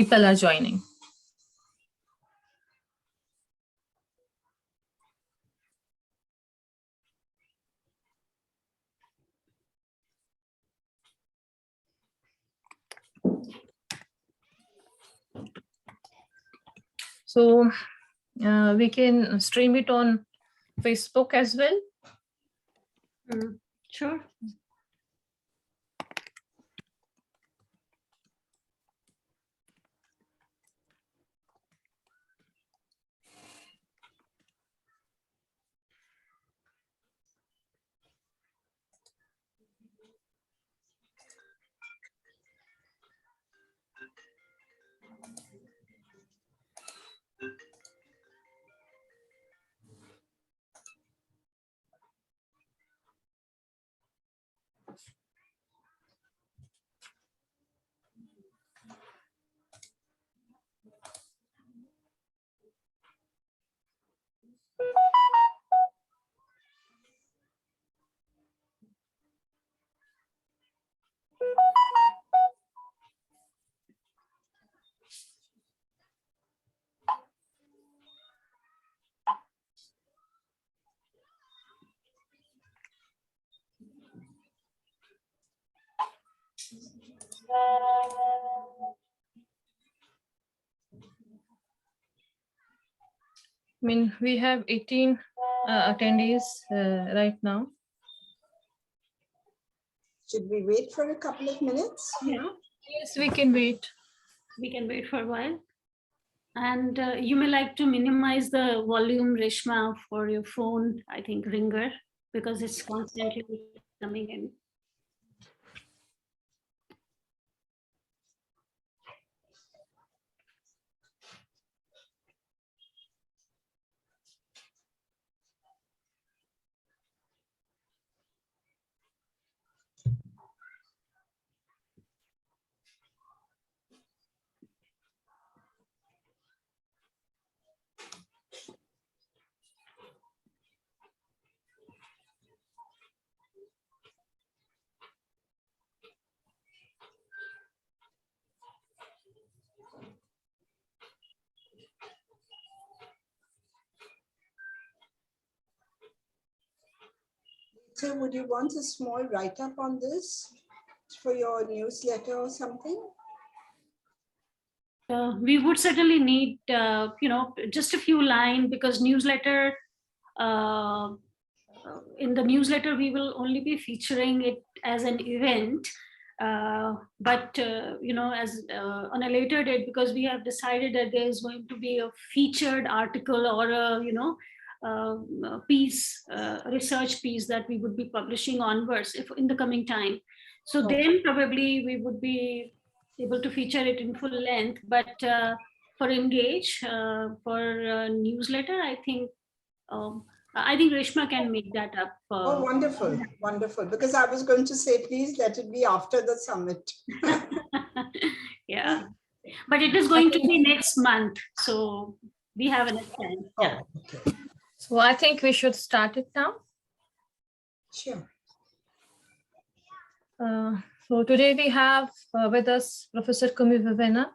people are joining. So we can stream it on Facebook as well. Sure. I mean, we have 18 attendees right now. Should we wait for a couple of minutes? Yeah. Yes, we can wait. We can wait for a while. And you may like to minimize the volume, Reshma, for your phone, I think, ringer, because it's constantly coming in. So would you want a small write-up on this for your newsletter or something? We would certainly need, just a few lines, because newsletter, in the newsletter, we will only be featuring it as an event. But as on a later date, because we have decided that there is going to be a featured article or a piece, research piece that we would be publishing onwards if in the coming time. So then probably we would be able to feature it in full length. But for Engage, for newsletter, I think Reshma can make that up. Oh, wonderful, wonderful. Because I was going to say, please let it be after the summit. Yeah, but it is going to be next month, so we have enough time. Yeah. Oh, okay. So I think we should start it now. Sure. So today we have with us Professor Coomi Vevaina,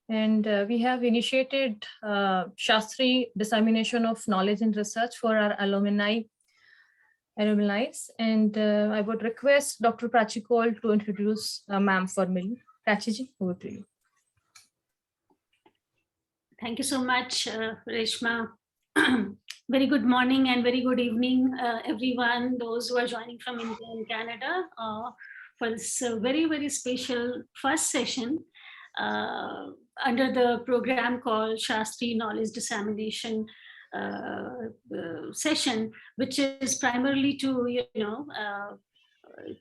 and we have initiated Shastri dissemination of knowledge and research for our alumni. And I would request Dr. Prachi Kaul to introduce ma'am formally. Prachi, over to you. Thank you so much, Reshma. Very good morning and very good evening, everyone, those who are joining from India and Canada for this very, very special first session under the program called Shastri Knowledge Dissemination session, which is primarily to,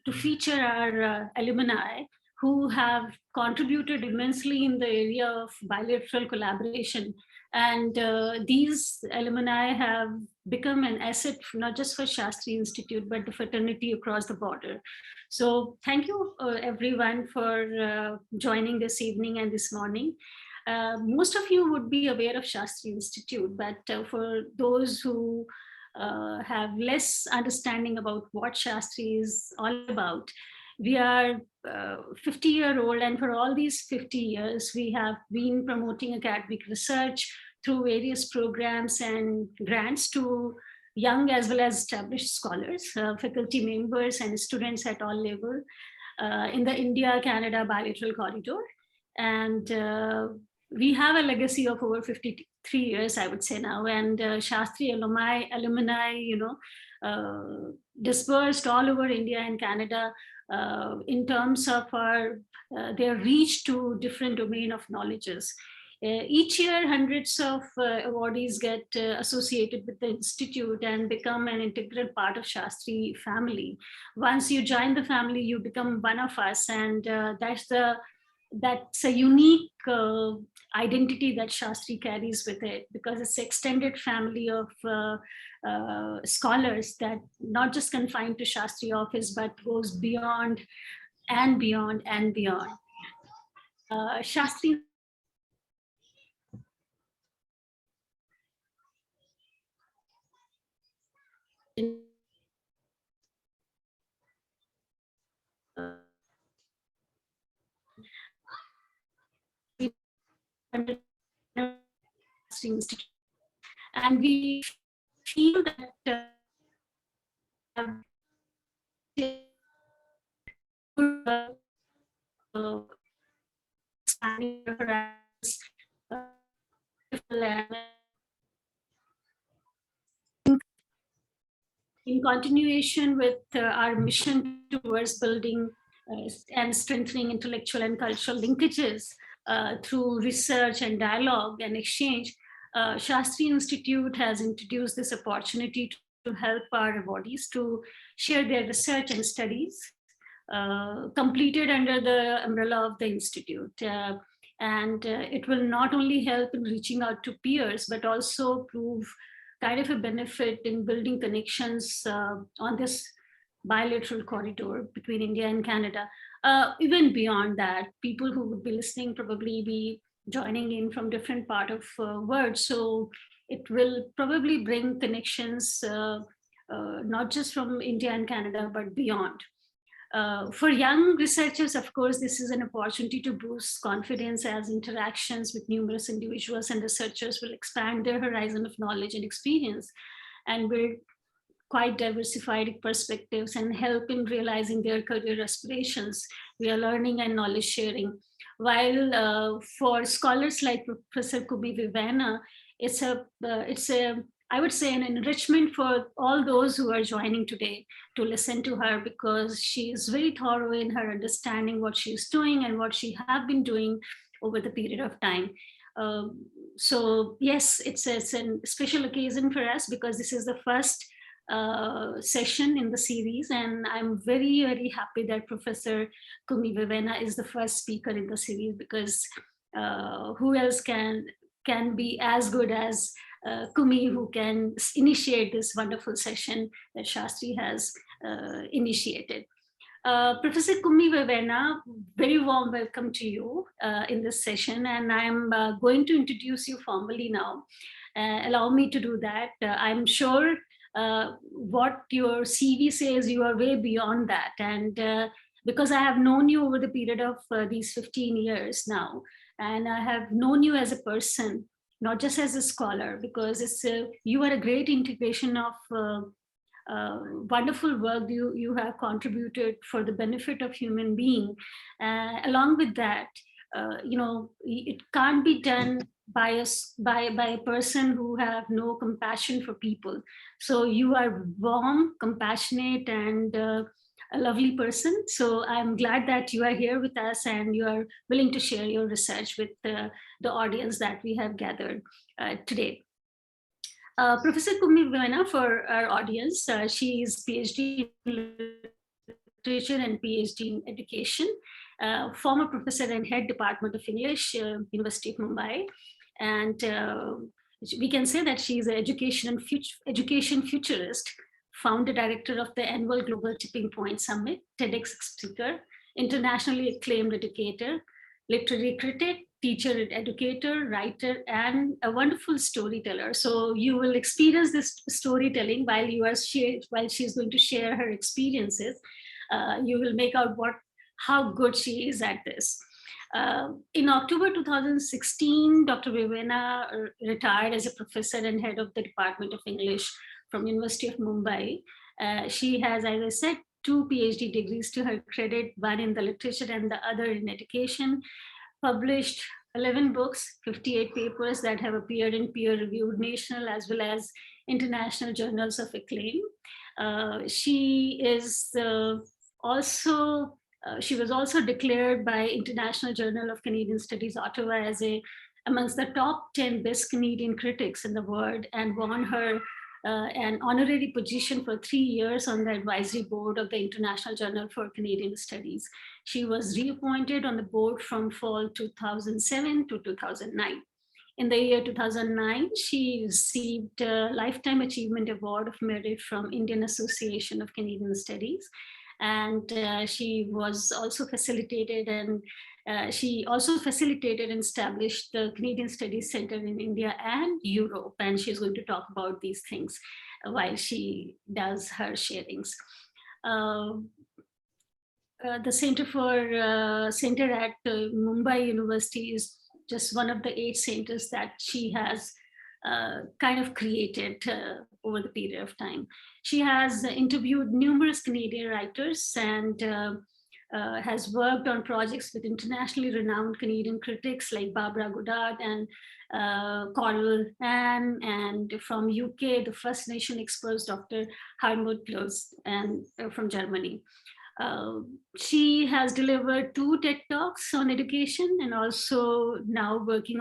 to feature our alumni who have contributed immensely in the area of bilateral collaboration. And these alumni have become an asset, not just for Shastri Institute, but the fraternity across the border. So thank you everyone for joining this evening and this morning. Most of you would be aware of Shastri Institute, but for those who have less understanding about what Shastri is all about, We are 50-year-old, and for all these 50 years, we have been promoting academic research through various programs and grants to young as well as established scholars, faculty members, and students at all levels in the India-Canada bilateral corridor. And we have a legacy of over 53 years, I would say now, and Shastri alumni, dispersed all over India and Canada in terms of their reach to different domain of knowledges. Each year, hundreds of awardees get associated with the institute and become an integral part of Shastri family. Once you join the family, you become one of us, and that's a unique identity that Shastri carries with it, because it's an extended family of scholars that not just confined to Shastri office, but goes beyond and beyond and beyond. Shastri and we feel that in continuation with our mission towards building and strengthening intellectual and cultural linkages through research and dialogue and exchange, Shastri Institute has introduced this opportunity to help our awardees to share their research and studies completed under the umbrella of the Institute. And it will not only help in reaching out to peers, but also prove kind of a benefit in building connections on this bilateral corridor between India and Canada. Even beyond that, people who would be listening probably be joining in from different part of world. So it will probably bring connections, not just from India and Canada, but beyond. For young researchers, of course, this is an opportunity to boost confidence, as interactions with numerous individuals and researchers will expand their horizon of knowledge and experience and build quite diversified perspectives and help in realizing their career aspirations. We are learning and knowledge sharing. While for scholars like Professor Coomi Vevaina, it's I would say an enrichment for all those who are joining today to listen to her, because she is very thorough in her understanding what she's doing and what she have been doing over the period of time. So yes, it's a special occasion for us, because this is the first session in the series, and I'm very, very happy that Professor Coomi Vevaina is the first speaker in the series, because who else can be as good as Coomi, who can initiate this wonderful session that Shastri has initiated. Professor Coomi Vevaina, very warm welcome to you in this session, and I'm going to introduce you formally now. Allow me to do that. I'm sure what your CV says, you are way beyond that, and because I have known you over the period of these 15 years now, and I have known you as a person, not just as a scholar, because you are a great integration of wonderful work you have contributed for the benefit of human being. Along with that, it can't be done by a person who have no compassion for people. So you are warm, compassionate, and a lovely person. So I'm glad that you are here with us and you are willing to share your research with the audience that we have gathered today. Professor Coomi Vevaina, for our audience, she is PhD in literature and PhD in education, former professor and head department of English, University of Mumbai. And we can say that she is an education futurist, founder director of the annual Global Tipping Point Summit, TEDx speaker, internationally acclaimed educator, literary critic, teacher, educator, writer, and a wonderful storyteller. So you will experience this storytelling while she's going to share her experiences. you will make out how good she is at this. In October 2016, Dr. Vevaina retired as a professor and head of the Department of English from University of Mumbai. She has, as I said, 2 PhD degrees to her credit, one in the literature and the other in education, published 11 books, 58 papers that have appeared in peer-reviewed national as well as international journals of acclaim. She was also declared by International Journal of Canadian Studies, Ottawa, as amongst the top 10 best Canadian critics in the world, and won her an honorary position for 3 years on the advisory board of the International Journal for Canadian Studies. She was reappointed on the board from fall 2007 to 2009. In the year 2009, she received a Lifetime Achievement Award of Merit from Indian Association of Canadian Studies. And she was also facilitated and established the Canadian Studies Center in India and Europe. And she's going to talk about these things while she does her sharings. The center at Mumbai University is just one of the 8 centers that she has kind of created over the period of time. She has interviewed numerous Canadian writers and has worked on projects with internationally renowned Canadian critics like Barbara Goddard and Coral Ann, and from UK, the First Nation experts, Dr. Harmut Klose, and from Germany. She has delivered 2 TED Talks on education and also now working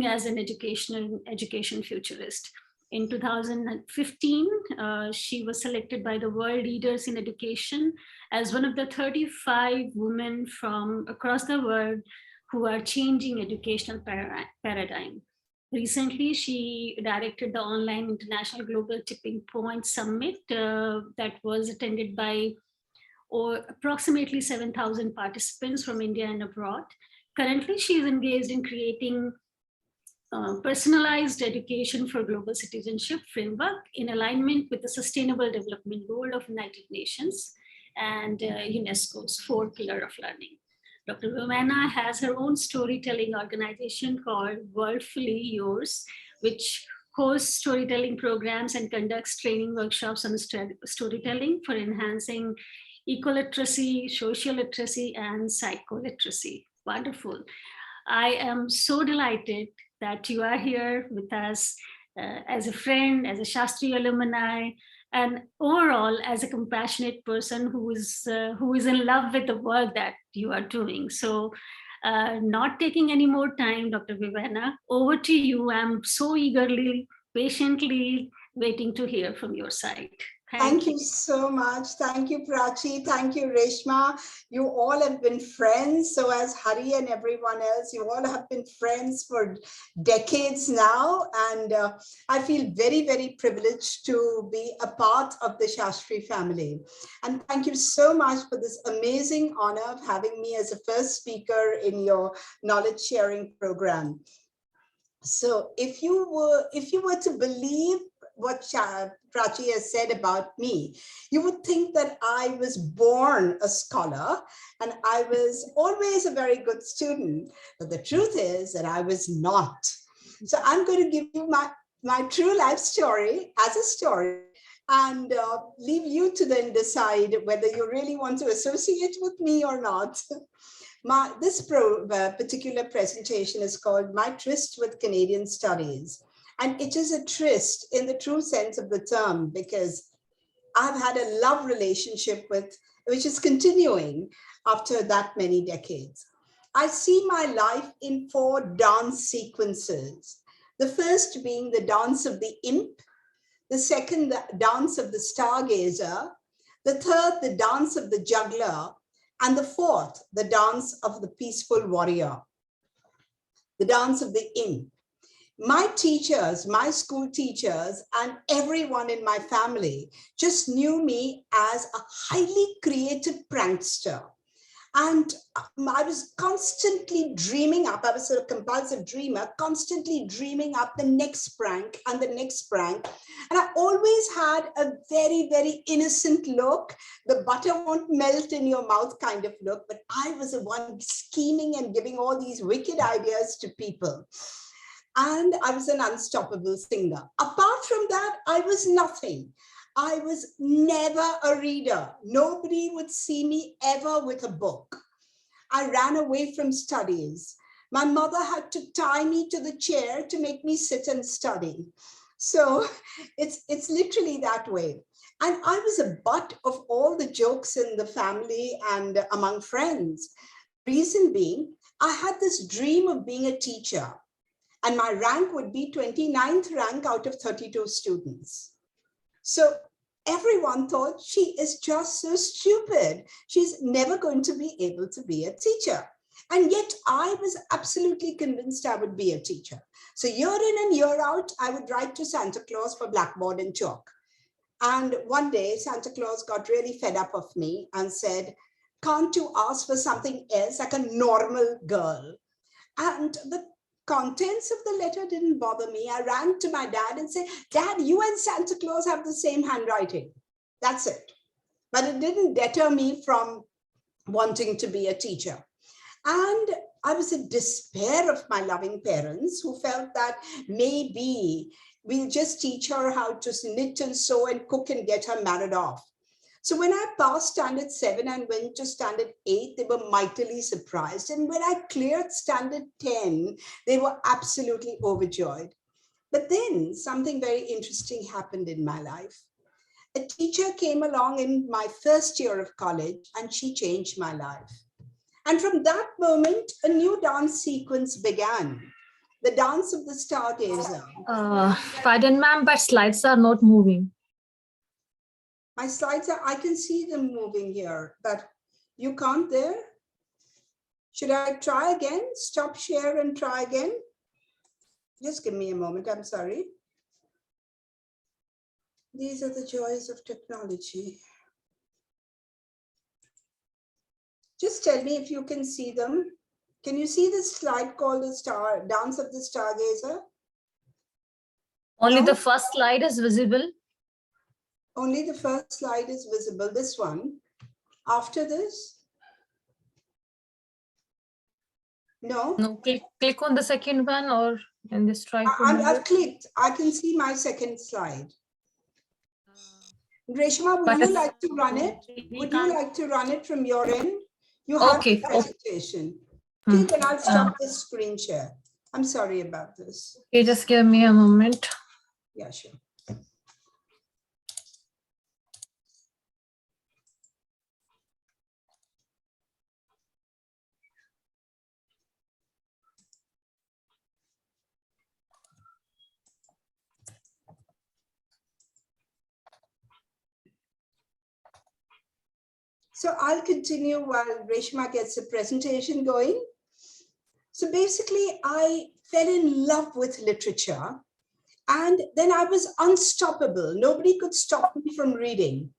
as an education futurist. In 2015, she was selected by the World Leaders in Education as one of the 35 women from across the world who are changing educational paradigm. Recently, she directed the online International Global Tipping Point Summit that was attended by approximately 7,000 participants from India and abroad. Currently, she is engaged in creating personalized education for global citizenship framework in alignment with the Sustainable Development Goal of United Nations and UNESCO's 4 Pillars of Learning. Dr. Vevaina has her own storytelling organization called Worldfully Yours, which hosts storytelling programs and conducts training workshops on storytelling for enhancing eco-literacy, social literacy, and psycho-literacy. Wonderful. I am so delighted that you are here with us as a friend, as a Shastri alumni, and overall as a compassionate person who is in love with the work that you are doing. So not taking any more time, Dr. Vevaina, over to you. I'm so eagerly, patiently waiting to hear from your side. Thank you so much. Thank you, Prachi. Thank you, Reshma. You all have been friends. So as Hari and everyone else, you all have been friends for decades now. And I feel very, very privileged to be a part of the Shastri family. And thank you so much for this amazing honor of having me as a first speaker in your knowledge sharing program. So if you were to believe what Prachi has said about me, you would think that I was born a scholar and I was always a very good student. But the truth is that I was not. So I'm going to give you my true life story as a story and leave you to then decide whether you really want to associate with me or not. This particular presentation is called My Tryst with Canadian Studies. And it is a tryst in the true sense of the term, because I've had a love relationship which is continuing after that many decades. I see my life in 4 dance sequences. The first being the dance of the imp, the second, the dance of the stargazer, the third, the dance of the juggler, and the fourth, the dance of the peaceful warrior, the dance of the imp. My teachers, my school teachers, and everyone in my family just knew me as a highly creative prankster. And I was constantly dreaming up, I was a compulsive dreamer, constantly dreaming up the next prank and the next prank. And I always had a very, very innocent look, the butter won't melt in your mouth kind of look, but I was the one scheming and giving all these wicked ideas to people. And I was an unstoppable singer. Apart from that, I was nothing. I was never a reader. Nobody would see me ever with a book. I ran away from studies. My mother had to tie me to the chair to make me sit and study. So it's literally that way. And I was a butt of all the jokes in the family and among friends. Reason being, I had this dream of being a teacher. And my rank would be 29th rank out of 32 students. So everyone thought she is just so stupid. She's never going to be able to be a teacher. And yet I was absolutely convinced I would be a teacher. So year in and year out, I would write to Santa Claus for blackboard and chalk. And one day Santa Claus got really fed up of me and said, can't you ask for something else like a normal girl? And the contents of the letter didn't bother me. I ran to my dad and said, Dad, you and Santa Claus have the same handwriting. That's it. But it didn't deter me from wanting to be a teacher. And I was in despair of my loving parents who felt that maybe we'll just teach her how to knit and sew and cook and get her married off. So when I passed standard 7 and went to standard 8, they were mightily surprised. And when I cleared standard 10, they were absolutely overjoyed. But then something very interesting happened in my life. A teacher came along in my first year of college and she changed my life. And from that moment, a new dance sequence began. The dance of the stargazer. Pardon, ma'am, but slides are not moving. My slides are, I can see them moving here, but you can't there? Should I try again? Stop share and try again? Just give me a moment, I'm sorry. These are the joys of technology. Just tell me if you can see them. Can you see this slide called the Dance of the Stargazer? Only No? the first slide is visible. Only the first slide is visible, this one. After this? No? No, click on the second one or in this try. I've clicked. I can see my second slide. Reshma, would you like to run it? Would you like to run it from your end? You have the presentation. Okay, then I'll stop this screen share. I'm sorry about this. Okay, just give me a moment. Yeah, sure. So I'll continue while Reshma gets the presentation going. So basically, I fell in love with literature, and then I was unstoppable. Nobody could stop me from reading.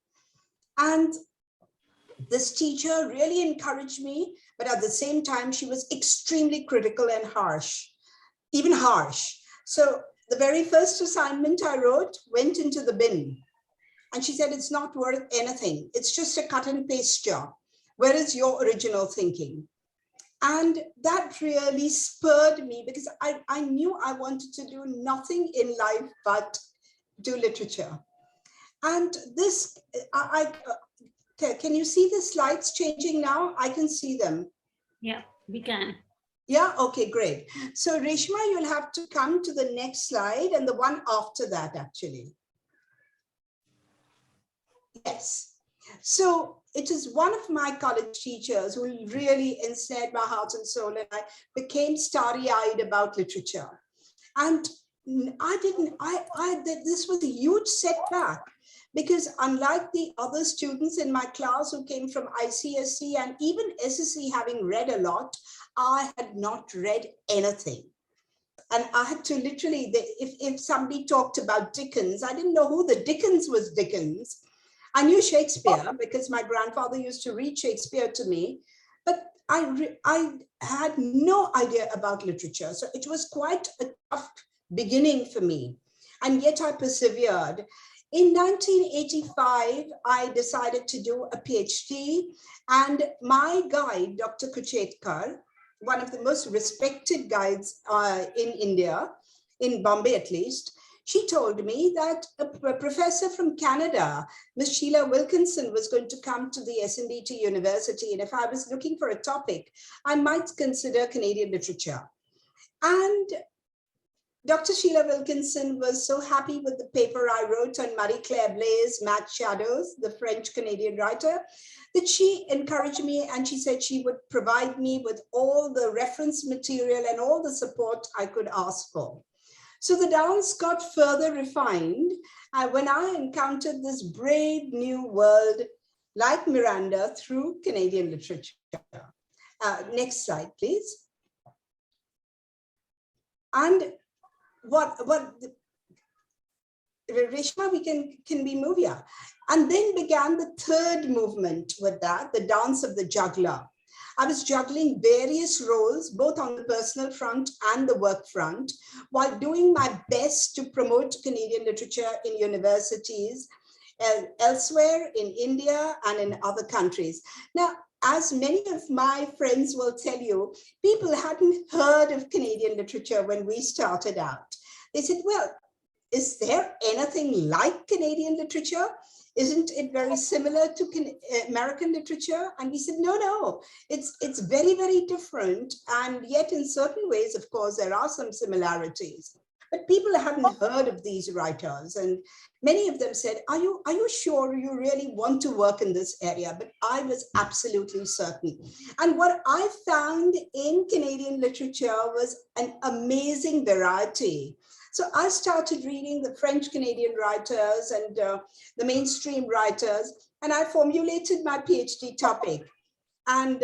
And this teacher really encouraged me, but at the same time, she was extremely critical and harsh, even harsh. So the very first assignment I wrote went into the bin. And she said, it's not worth anything. It's just a cut and paste job. Where is your original thinking? And that really spurred me because I knew I wanted to do nothing in life but do literature. And this, can you see the slides changing now? I can see them. Yeah, we can. Yeah, okay, great. So Reshma, you'll have to come to the next slide and the one after that, actually. Yes. So it is one of my college teachers who really ensnared my heart and soul, and I became starry-eyed about literature. And this was a huge setback because unlike the other students in my class who came from ICSE and even SSE having read a lot, I had not read anything. And I had to literally, if somebody talked about Dickens, I didn't know who the Dickens was Dickens. I knew Shakespeare because my grandfather used to read Shakespeare to me, but I had no idea about literature. So it was quite a tough beginning for me. And yet I persevered. In 1985, I decided to do a PhD, and my guide, Dr. Kuchetkar, one of the most respected guides in India, in Bombay at least, she told me that a professor from Canada, Ms. Sheila Wilkinson, was going to come to the SNDT University. And if I was looking for a topic, I might consider Canadian literature. And Dr. Sheila Wilkinson was so happy with the paper I wrote on Marie-Claire Blai's Mad Shadows, the French-Canadian writer, that she encouraged me, and she said she would provide me with all the reference material and all the support I could ask for. So the dance got further refined when I encountered this brave new world like Miranda through Canadian literature. Next slide, please. And Reshma, can we move here? And then began the third movement with that, the dance of the juggler. I was juggling various roles, both on the personal front and the work front, while doing my best to promote Canadian literature in universities elsewhere, in India and in other countries. Now, as many of my friends will tell you, people hadn't heard of Canadian literature when we started out. They said, well, is there anything like Canadian literature? Isn't it very similar to American literature? And we said, no, it's very, very different. And yet in certain ways, of course, there are some similarities. But people hadn't heard of these writers. And many of them said, are you sure you really want to work in this area? But I was absolutely certain. And what I found in Canadian literature was an amazing variety. So I started reading the French-Canadian writers and the mainstream writers, and I formulated my PhD topic. And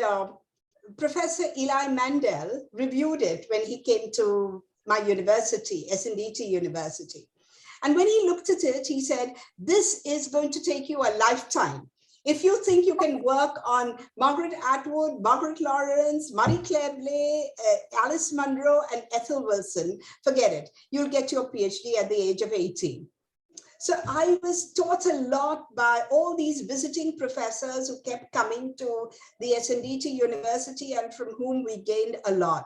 Professor Eli Mandel reviewed it when he came to my university, SNDT University. And when he looked at it, he said, this is going to take you a lifetime. If you think you can work on Margaret Atwood, Margaret Lawrence, Marie-Claire Blais, Alice Munro, and Ethel Wilson, forget it. You'll get your PhD at the age of 18. So I was taught a lot by all these visiting professors who kept coming to the SNDT University and from whom we gained a lot.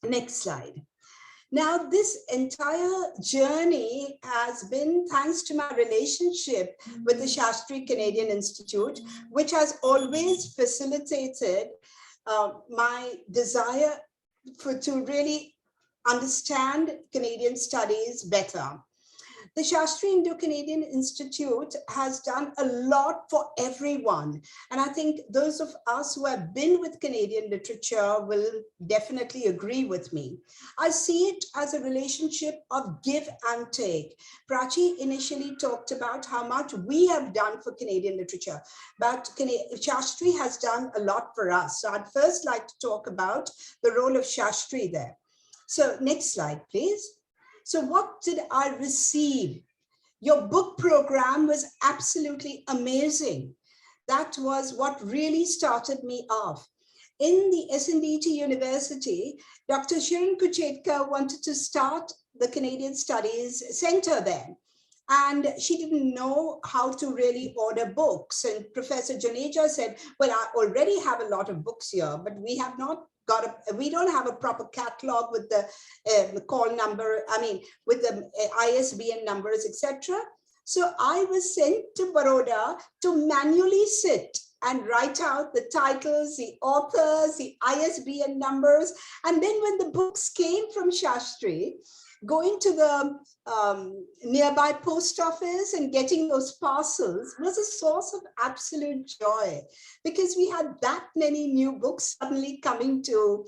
Next slide. Now, this entire journey has been thanks to my relationship with the Shastri Canadian Institute, which has always facilitated my desire to really understand Canadian studies better. The Shastri Indo-Canadian Institute has done a lot for everyone. And I think those of us who have been with Canadian literature will definitely agree with me. I see it as a relationship of give and take. Prachi initially talked about how much we have done for Canadian literature, but Shastri has done a lot for us. So I'd first like to talk about the role of Shastri there. So next slide, please. So what did I receive? Your book program was absolutely amazing. That was what really started me off. In the SNDT University, Dr. Shirin Kuchetkar wanted to start the Canadian Studies Center there. And she didn't know how to really order books. And Professor Janeja said, well, I already have a lot of books here, but we have not we don't have a proper catalog with the call number, with the ISBN numbers, etc. So I was sent to Baroda to manually sit and write out the titles, the authors, the ISBN numbers. And then when the books came from Shastri, going to the nearby post office and getting those parcels was a source of absolute joy, because we had that many new books suddenly coming to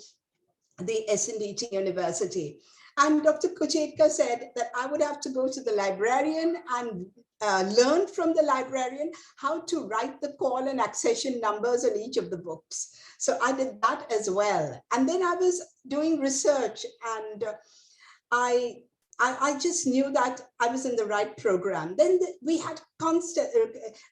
the SNDT University. And Dr. Kuchetkar said that I would have to go to the librarian and learn from the librarian how to write the call and accession numbers on each of the books. So I did that as well. And then I was doing research, and I I just knew that I was in the right program. Then we had constant,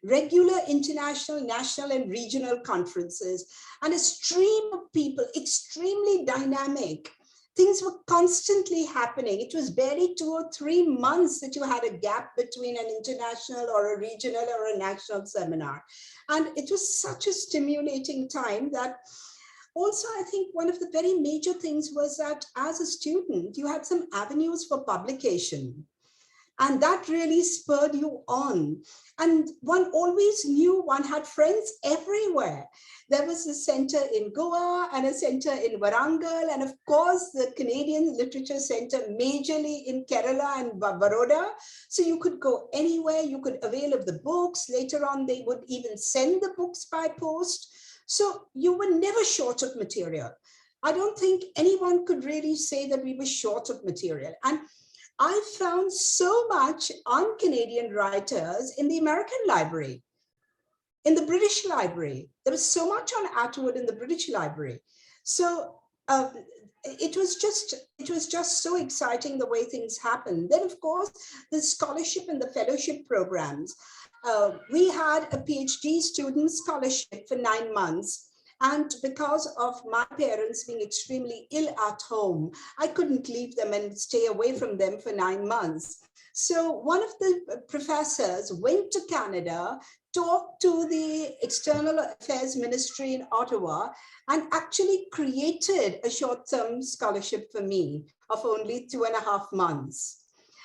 regular international, national, and regional conferences, and a stream of people, extremely dynamic. Things were constantly happening. It was barely 2 or 3 months that you had a gap between an international or a regional or a national seminar. And it was such a stimulating time that also, I think one of the very major things was that as a student, you had some avenues for publication. And that really spurred you on. And one always knew one had friends everywhere. There was a center in Goa and a center in Warangal, and of course, the Canadian Literature Center majorly in Kerala and Baroda. So you could go anywhere, you could avail of the books. Later on, they would even send the books by post. So you were never short of material. I don't think anyone could really say that we were short of material. And I found so much on Canadian writers in the American library, in the British library. There was so much on Atwood in the British library. So it was just so exciting the way things happened. Then, of course, the scholarship and the fellowship programs. We had a PhD student scholarship for 9 months. And because of my parents being extremely ill at home, I couldn't leave them and stay away from them for 9 months. So one of the professors went to Canada, talked to the External Affairs Ministry in Ottawa, and actually created a short-term scholarship for me of only 2.5 months.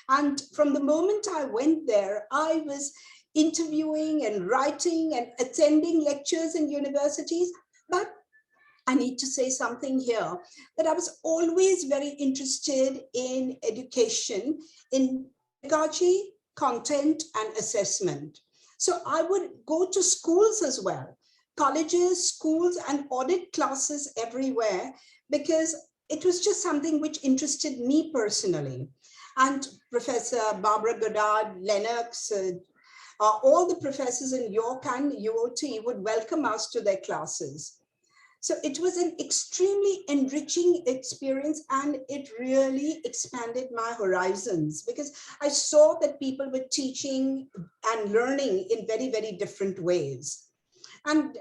And from the moment I went there, I was interviewing and writing and attending lectures in universities. But I need to say something here, that I was always very interested in education, in pedagogy, content, and assessment. So I would go to schools as well, colleges, schools, and audit classes everywhere, because it was just something which interested me personally. And Professor Barbara Goddard, Lennox, all the professors in York and UOT would welcome us to their classes. So it was an extremely enriching experience, and it really expanded my horizons, because I saw that people were teaching and learning in very, very different ways. And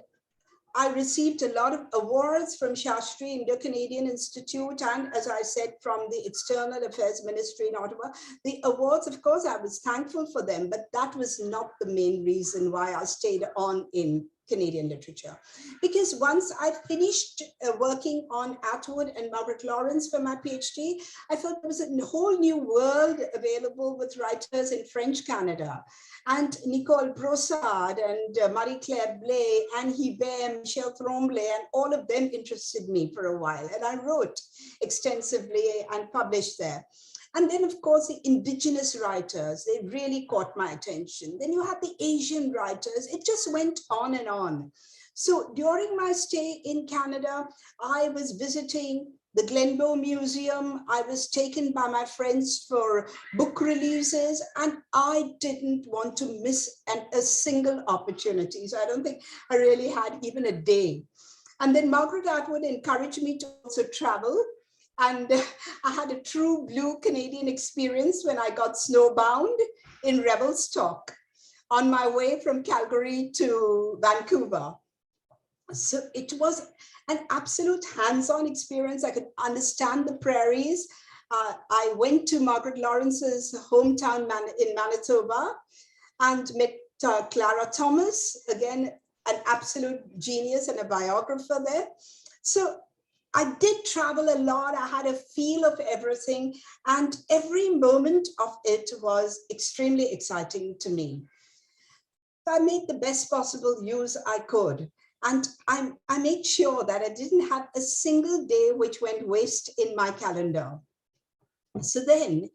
I received a lot of awards from Shastri Indo-Canadian Institute, and as I said, from the External Affairs Ministry in Ottawa. The awards, of course, I was thankful for them, but that was not the main reason why I stayed on in Canadian literature. Because once I finished working on Atwood and Margaret Lawrence for my PhD, I felt there was a whole new world available with writers in French Canada. And Nicole Brossard and Marie-Claire Blais, Anne Hibert, Michel Tremblay, and all of them interested me for a while. And I wrote extensively and published there. And then, of course, the indigenous writers, they really caught my attention. Then you had the Asian writers. It just went on and on. So during my stay in Canada, I was visiting the Glenbow Museum. I was taken by my friends for book releases, and I didn't want to miss a single opportunity. So I don't think I really had even a day. And then Margaret Atwood encouraged me to also travel. And I had a true blue Canadian experience when I got snowbound in Revelstoke on my way from Calgary to Vancouver. So it was an absolute hands-on experience. I could understand the prairies. I went to Margaret Lawrence's hometown in Manitoba and met Clara Thomas, again, an absolute genius and a biographer there. So I did travel a lot. I had a feel of everything, and every moment of it was extremely exciting to me. I made the best possible use I could. And I made sure that I didn't have a single day which went waste in my calendar. So then,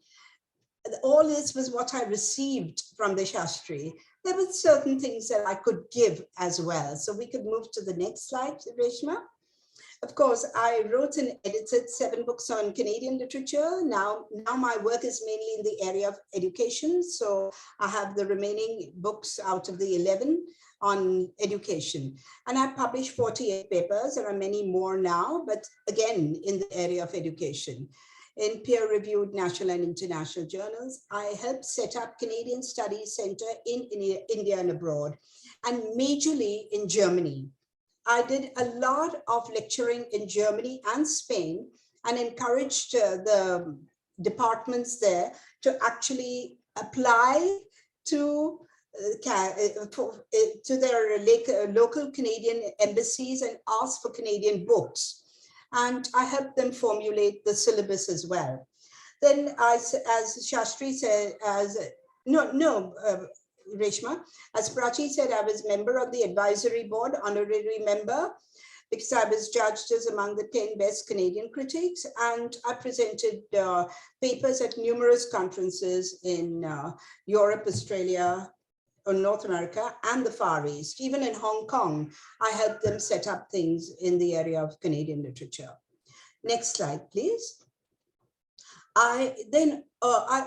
all this was what I received from the Shastri. There were certain things that I could give as well. So we could move to the next slide, Reshma. Of course, I wrote and edited 7 books on Canadian literature. Now my work is mainly in the area of education. So I have the remaining books out of the 11 on education. And I published 48 papers. There are many more now, but again, in the area of education. in peer-reviewed national and international journals. I helped set up Canadian Studies Center in India and abroad, and majorly in Germany. I did a lot of lecturing in Germany and Spain and encouraged the departments there to actually apply to their local Canadian embassies and ask for Canadian books. And I helped them formulate the syllabus as well. Then, as Shastri said, Reshma, as Prachi said, I was member of the advisory board, honorary member, because I was judged as among the 10 best Canadian critics, and I presented papers at numerous conferences in Europe, Australia, or North America, and the Far East. Even in Hong Kong, I helped them set up things in the area of Canadian literature. Next slide, please. I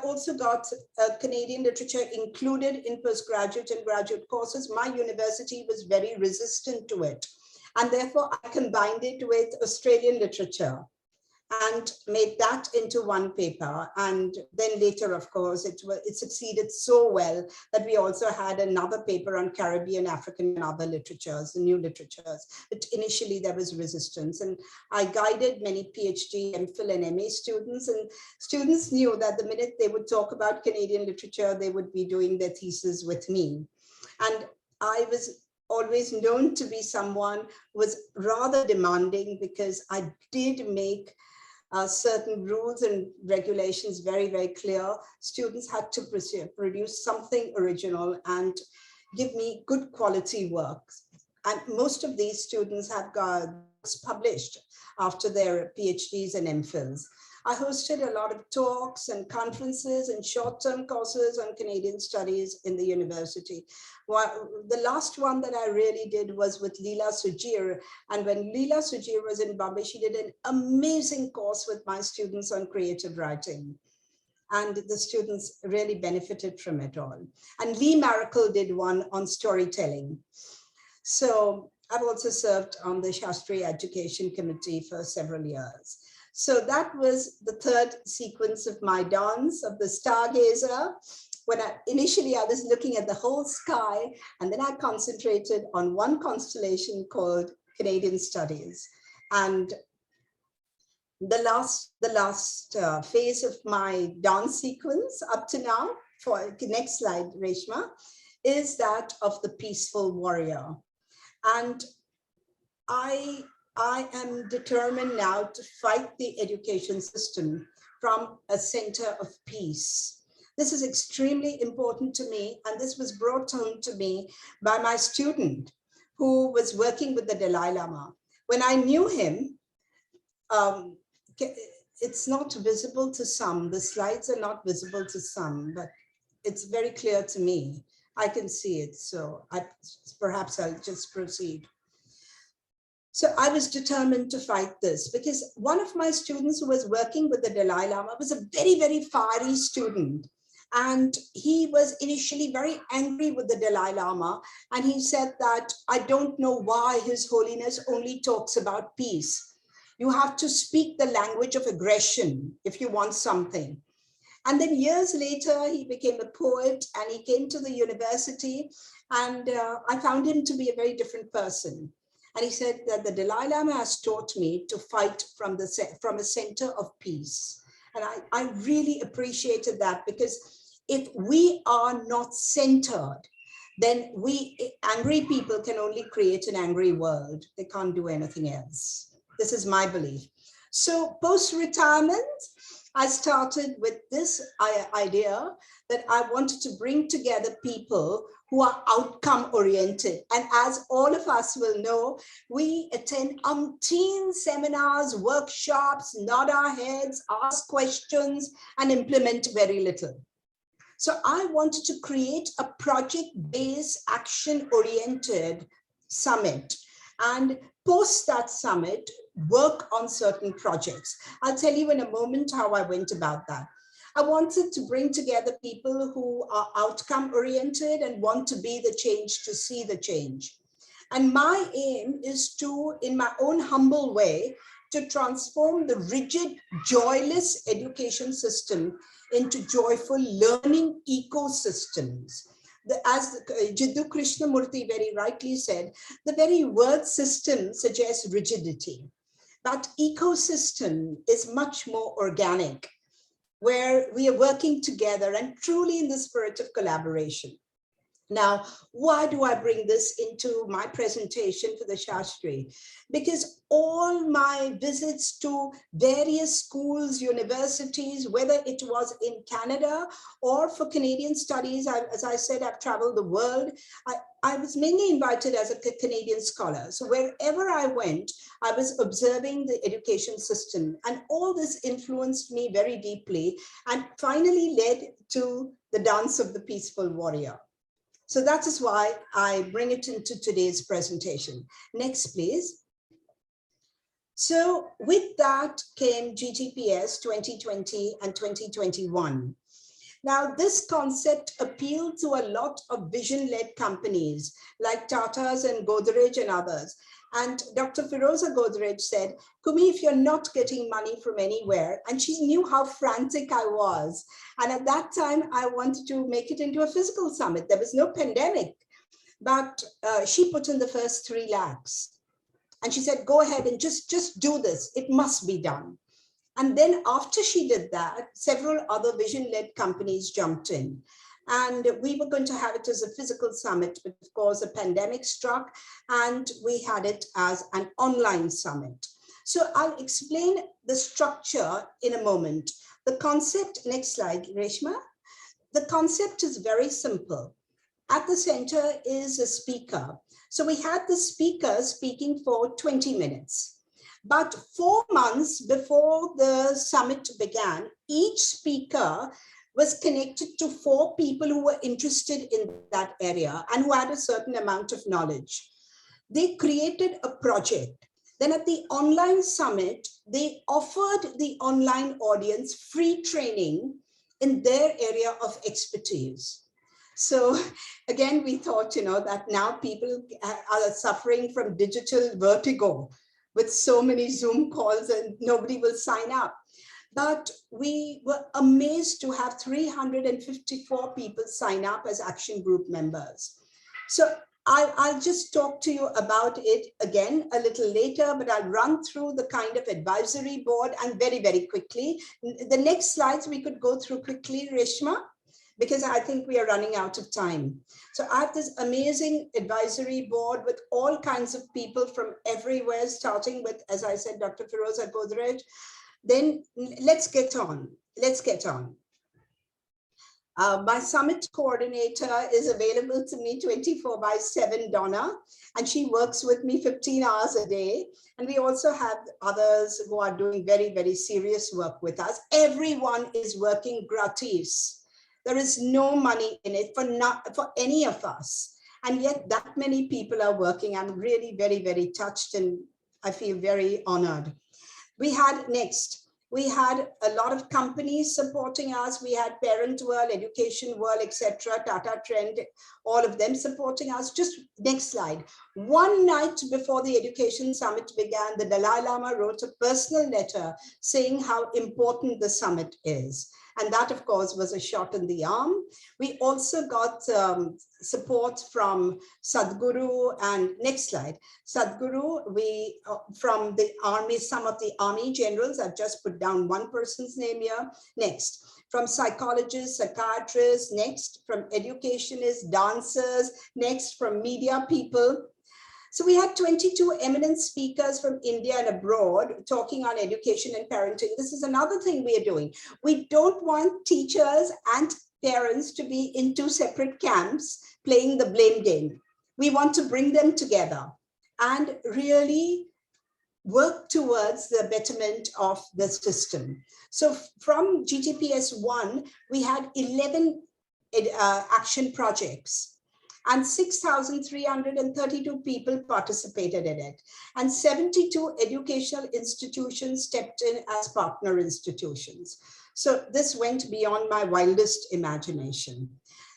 also got Canadian literature included in postgraduate and graduate courses. My university was very resistant to it, and therefore I combined it with Australian literature and made that into one paper. And then later, of course, it succeeded so well that we also had another paper on Caribbean, African, and other literatures, the new literatures. But initially there was resistance, and I guided many PhD, MPhil, and MA students, and students knew that the minute they would talk about Canadian literature, they would be doing their thesis with me. And I was always known to be someone who was rather demanding, because I did make certain rules and regulations very, very clear. Students had to produce something original and give me good quality works. And most of these students have got published after their PhDs and MPhils. I hosted a lot of talks and conferences and short-term courses on Canadian studies in the university. The last one that I really did was with Leela Sujir. And when Leela Sujir was in Bombay, she did an amazing course with my students on creative writing. And the students really benefited from it all. And Lee Maracle did one on storytelling. So I've also served on the Shastri Education Committee for several years. So that was the third sequence of my dance of the stargazer. When initially I was looking at the whole sky, and then I concentrated on one constellation called Canadian Studies. And the last phase of my dance sequence up to now, for next slide, Reshma, is that of the peaceful warrior. And I am determined now to fight the education system from a center of peace. This is extremely important to me, and this was brought home to me by my student who was working with the Dalai Lama. When I knew him, it's not visible to some, the slides are not visible to some, but it's very clear to me. I can see it, so perhaps I'll just proceed. So I was determined to fight this, because one of my students who was working with the Dalai Lama was a very, very fiery student. And he was initially very angry with the Dalai Lama. And he said that, I don't know why His Holiness only talks about peace. You have to speak the language of aggression if you want something. And then years later, he became a poet and he came to the university, and I found him to be a very different person. And he said that the Dalai Lama has taught me to fight from a center of peace. And I really appreciated that, because if we are not centered, then angry people can only create an angry world. They can't do anything else. This is my belief. So post-retirement, I started with this idea that I wanted to bring together people who are outcome oriented. And as all of us will know, we attend umpteen seminars, workshops, nod our heads, ask questions, and implement very little. So I wanted to create a project-based, action-oriented summit, and post that summit, work on certain projects. I'll tell you in a moment how I went about that. I wanted to bring together people who are outcome oriented and want to be the change, to see the change. And my aim is to, in my own humble way, to transform the rigid, joyless education system into joyful learning ecosystems. As Jiddu Krishnamurthy very rightly said, the very word system suggests rigidity, but ecosystem is much more organic, where we are working together and truly in the spirit of collaboration. Now, why do I bring this into my presentation for the Shastri? Because all my visits to various schools, universities, whether it was in Canada or for Canadian studies, as I said, I've traveled the world. I was mainly invited as a Canadian scholar. So wherever I went, I was observing the education system. And all this influenced me very deeply and finally led to the dance of the peaceful warrior. So that is why I bring it into today's presentation. Next, please. So with that came GTPS 2020 and 2021. Now, this concept appealed to a lot of vision-led companies like Tata's and Godrej and others. And Dr. Firoza Godrej said, Kumi, if you're not getting money from anywhere, and she knew how frantic I was. And at that time, I wanted to make it into a physical summit. There was no pandemic, but she put in the first 3 lakhs. And she said, go ahead and just do this. It must be done. And then after she did that, several other vision-led companies jumped in. And we were going to have it as a physical summit, but of course a pandemic struck and we had it as an online summit. So I'll explain the structure in a moment. The concept, next slide, Reshma. The concept is very simple. At the center is a speaker. So we had the speaker speaking for 20 minutes. But 4 months before the summit began, each speaker was connected to 4 people who were interested in that area and who had a certain amount of knowledge. They created a project. Then at the online summit, they offered the online audience free training in their area of expertise. So again, we thought, that now people are suffering from digital vertigo with so many Zoom calls and nobody will sign up. But we were amazed to have 354 people sign up as action group members. So I'll just talk to you about it again a little later, but I'll run through the kind of advisory board and very, very quickly. The next slides we could go through quickly, Reshma, because I think we are running out of time. So I have this amazing advisory board with all kinds of people from everywhere, starting with, as I said, Dr. Firoza Godrej. Then let's get on. My summit coordinator is available to me 24/7, Donna, and she works with me 15 hours a day. And we also have others who are doing very, very serious work with us. Everyone is working gratis. There is no money in it for any of us. And yet that many people are working. I'm really very, very touched and I feel very honored. We had a lot of companies supporting us. We had Parent World, Education World, etc., Tata Trend, all of them supporting us. Just next slide. One night before the Education Summit began, the Dalai Lama wrote a personal letter saying how important the summit is. And that, of course, was a shot in the arm. We also got support from Sadhguru, and next slide, Sadhguru, from the army, some of the army generals. I've just put down one person's name here. Next, from psychologists, psychiatrists, next, from educationists, dancers, next, from media people. So we had 22 eminent speakers from India and abroad talking on education and parenting. This is another thing we are doing. We don't want teachers and parents to be in 2 separate camps playing the blame game. We want to bring them together and really work towards the betterment of the system. So from GTPS 1, we had 11 action projects. And 6,332 people participated in it. And 72 educational institutions stepped in as partner institutions. So this went beyond my wildest imagination.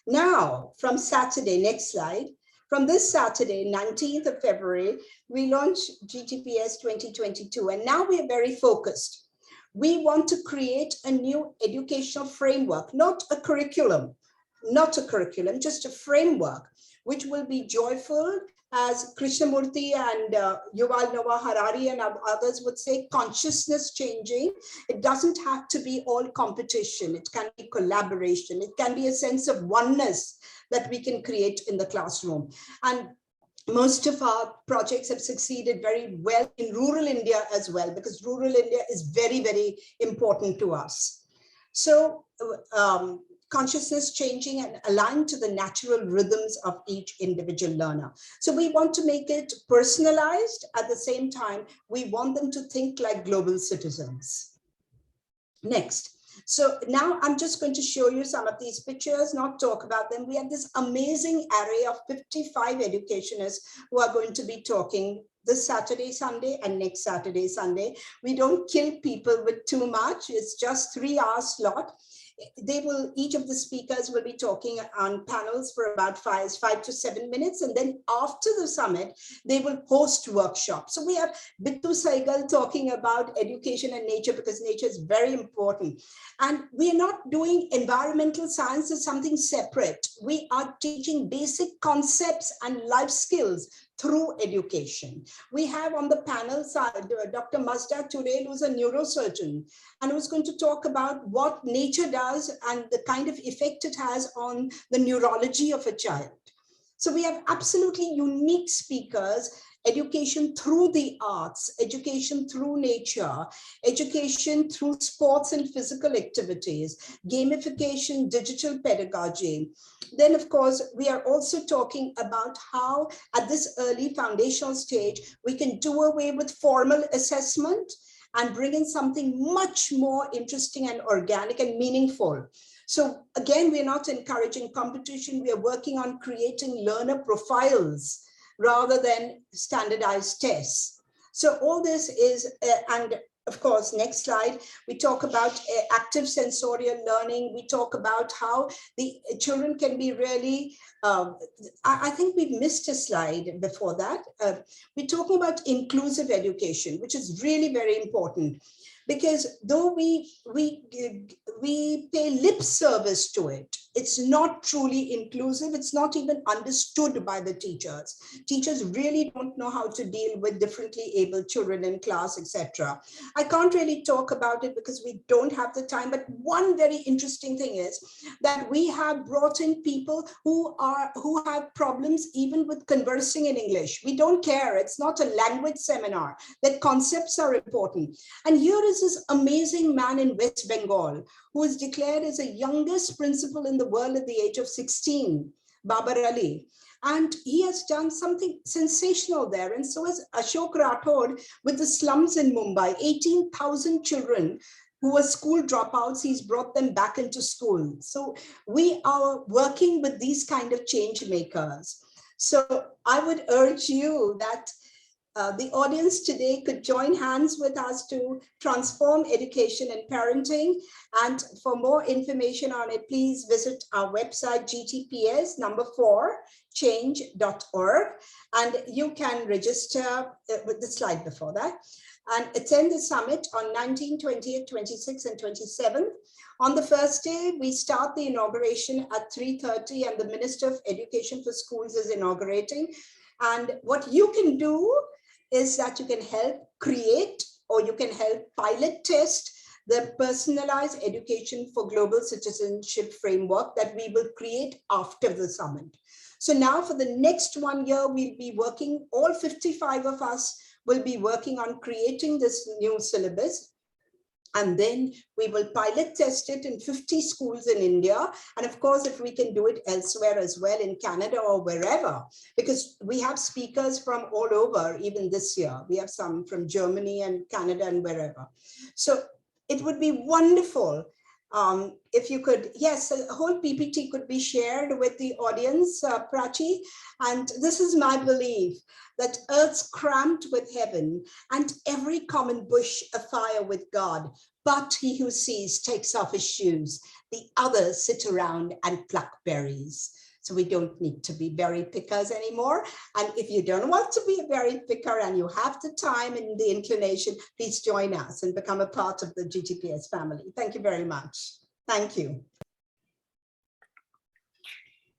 Now, from Saturday, next slide, From this Saturday, 19th of February, we launch GTPS 2022, and now we are very focused. We want to create a new educational framework, not a curriculum, just a framework, which will be joyful, as Krishnamurti and Yuval Noah Harari and others would say, consciousness changing. It doesn't have to be all competition. It can be collaboration. It can be a sense of oneness that we can create in the classroom. And most of our projects have succeeded very well in rural India as well, because rural India is very, very important to us. So consciousness changing and aligned to the natural rhythms of each individual learner. So we want to make it personalized. At the same time, we want them to think like global citizens. Next. So now I'm just going to show you some of these pictures, not talk about them. We have this amazing array of 55 educationists who are going to be talking this Saturday, Sunday, and next Saturday, Sunday. We don't kill people with too much. It's just 3-hour slot. Each of the speakers will be talking on panels for about 5 to 7 minutes. And then after the summit, they will host workshops. So we have Bittu Saigal talking about education and nature, because nature is very important. And we are not doing environmental science as something separate. We are teaching basic concepts and life skills through education. We have on the panel side, Dr. Mazda Turel, who's a neurosurgeon, and who's going to talk about what nature does and the kind of effect it has on the neurology of a child. So we have absolutely unique speakers, education through the arts, education through nature, education through sports and physical activities, gamification, digital pedagogy. Then, of course, we are also talking about how at this early foundational stage, we can do away with formal assessment and bring in something much more interesting and organic and meaningful. So again, we're not encouraging competition. We are working on creating learner profiles rather than standardized tests. So all this is, and of course, next slide, we talk about active sensorial learning. We talk about how the children can be really, I think we've missed a slide before that. We're talking about inclusive education, which is really very important. Because though we pay lip service to it, it's not truly inclusive. It's not even understood by the teachers. Teachers really don't know how to deal with differently abled children in class, etc. I can't really talk about it because we don't have the time. But one very interesting thing is that we have brought in people who have problems even with conversing in English. We don't care. It's not a language seminar. The concepts are important. And here is this amazing man in West Bengal who is declared as the youngest principal in the world at the age of 16, Babar Ali. And he has done something sensational there. And so has Ashok Rathod with the slums in Mumbai, 18,000 children who were school dropouts, he's brought them back into school. So we are working with these kind of change makers. So I would urge you that the audience today could join hands with us to transform education and parenting. And for more information on it, please visit our website, gtps4change.org. And you can register with the slide before that and attend the summit on 19, 20th, 26th, and 27th. On the first day, we start the inauguration at 3:30 and the Minister of Education for Schools is inaugurating. And what you can do is that you can help create or you can help pilot test the personalized education for global citizenship framework that we will create after the summit. So now for the next 1 year, we'll be working, all 55 of us will be working on creating this new syllabus. And then we will pilot test it in 50 schools in India. And of course, if we can do it elsewhere as well, in Canada or wherever, because we have speakers from all over, even this year. We have some from Germany and Canada and wherever. So it would be wonderful if you could, yes, a whole PPT could be shared with the audience, Prachi. And this is my belief, that earth's cramped with heaven and every common bush afire with God. But he who sees takes off his shoes. The others sit around and pluck berries. So we don't need to be berry pickers anymore. And if you don't want to be a berry picker and you have the time and the inclination, please join us and become a part of the GTPS family. Thank you very much. Thank you.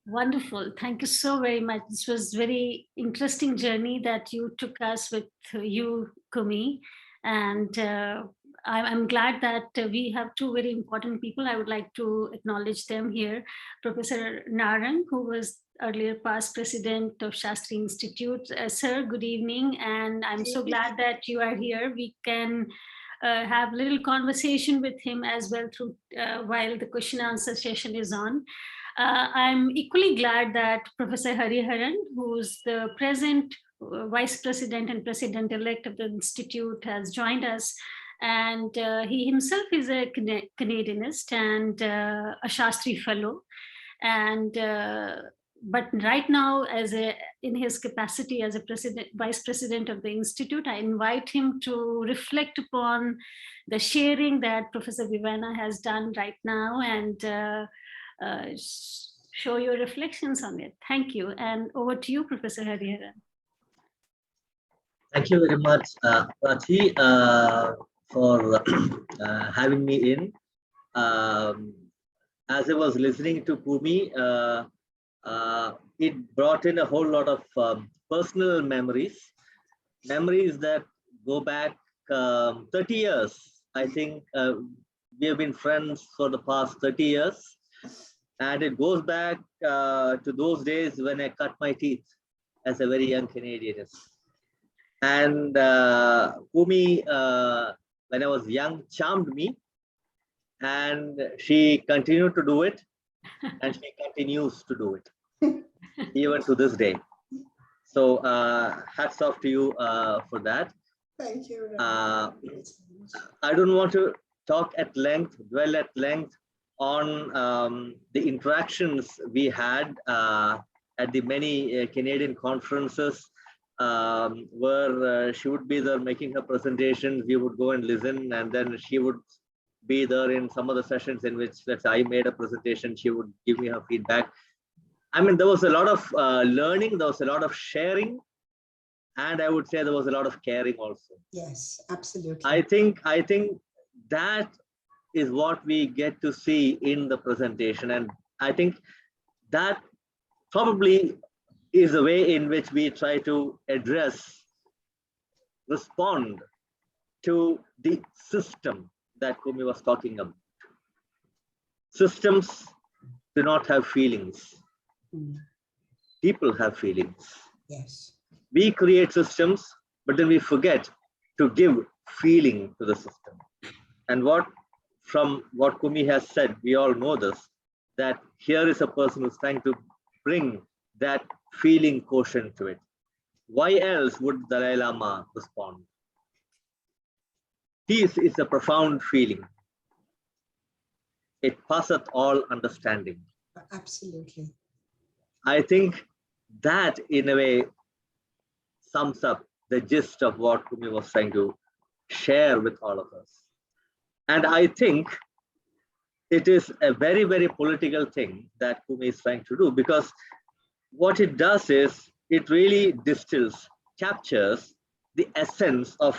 Wonderful. Thank you so very much. This was very interesting journey that you took us with you, Coomi. And I'm glad that we have two very important people. I would like to acknowledge them here. Professor Narang, who was earlier past president of Shastri Institute. Sir, good evening. And I'm so glad that you are here. We can have a little conversation with him as well through while the question answer session is on. I'm equally glad that Professor Hariharan, who's the present Vice President and President-elect of the Institute, has joined us. And he himself is a Canadianist and a Shastri Fellow. And but right now, in his capacity as a Vice President of the Institute, I invite him to reflect upon the sharing that Professor Vevaina has done right now and show your reflections on it. Thank you. And over to you, Professor Hariharan. Thank you very much, Prachi, for having me in. As I was listening to Coomi, it brought in a whole lot of personal memories that go back 30 years. I think we have been friends for the past 30 years. And it goes back to those days when I cut my teeth as a very young Canadianist. And Coomi, when I was young, charmed me. And she continued to do it. And she continues to do it, even to this day. So hats off to you for that. Thank you. I don't want to talk at length, dwell at length on the interactions we had at the many Canadian conferences where she would be there making her presentations, we would go and listen, and then she would be there in some of the sessions in which, let's say, I made a presentation, she would give me her feedback. I mean, there was a lot of learning, there was a lot of sharing, and I would say there was a lot of caring also. Yes, absolutely. I think that is what we get to see in the presentation. And I think that probably is the way in which we try to respond to the system that Coomi was talking about. Systems do not have feelings. People have feelings. Yes. We create systems, but then we forget to give feeling to the system. And from what Coomi has said, we all know this, that here is a person who's trying to bring that feeling quotient to it. Why else would Dalai Lama respond? Peace is a profound feeling. It passeth all understanding. Absolutely. I think that, in a way, sums up the gist of what Coomi was trying to share with all of us. And I think it is a very, very political thing that Coomi is trying to do, because what it does is it really captures the essence of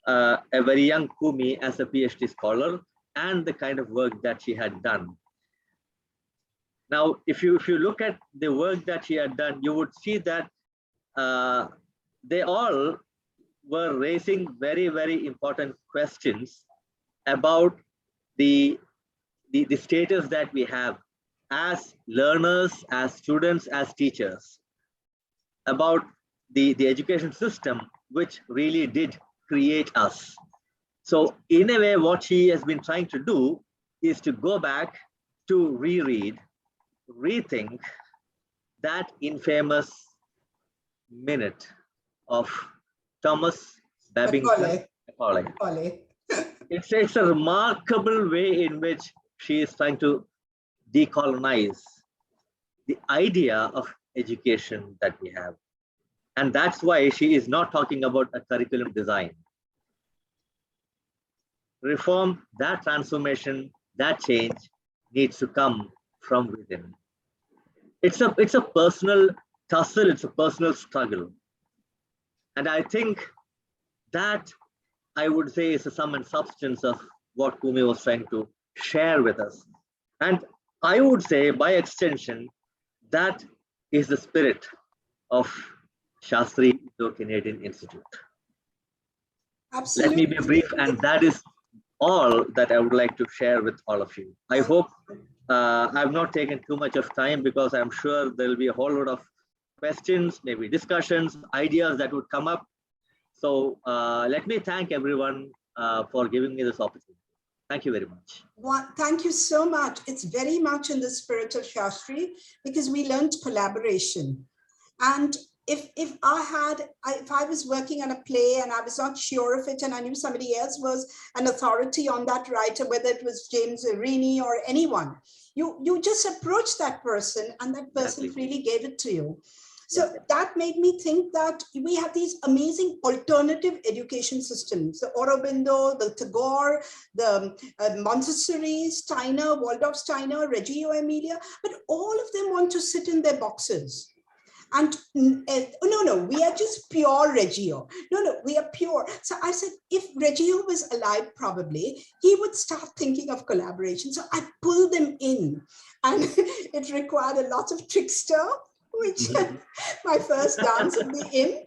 a very young Coomi as a PhD scholar and the kind of work that she had done. Now, if you look at the work that she had done, you would see that they all were raising very, very important questions about the status that we have as learners, as students, as teachers, about the education system, which really did create us. So in a way, what she has been trying to do is to go back to reread, rethink that infamous minute of Thomas Babington Macaulay. It's a remarkable way in which she is trying to decolonize the idea of education that we have. And that's why she is not talking about a curriculum design. Reform, that transformation, that change needs to come from within. it's a personal tussle, it's a personal struggle. And I think that, I would say, is the sum and substance of what Coomi was trying to share with us. And I would say, by extension, that is the spirit of Shastri Indo-Canadian Institute. Absolutely. Let me be brief, and that is all that I would like to share with all of you. I hope I've not taken too much of time, because I'm sure there'll be a whole lot of questions, maybe discussions, ideas that would come up. So let me thank everyone for giving me this opportunity. Thank you very much. Thank you so much. It's very much in the spirit of Shastri, because we learned collaboration. And if I was working on a play and I was not sure of it, and I knew somebody else was an authority on that writer, whether it was James Irini or anyone, you just approach that person, and that person freely gave it to you. So that made me think that we have these amazing alternative education systems, the Aurobindo, the Tagore, the Montessori, Steiner, Waldorf Steiner, Reggio Emilia, but all of them want to sit in their boxes. And no, we are just pure Reggio. No, we are pure. So I said, if Reggio was alive, probably, he would start thinking of collaboration. So I pulled them in, and it required a lot of trickster, which my first dance in the inn.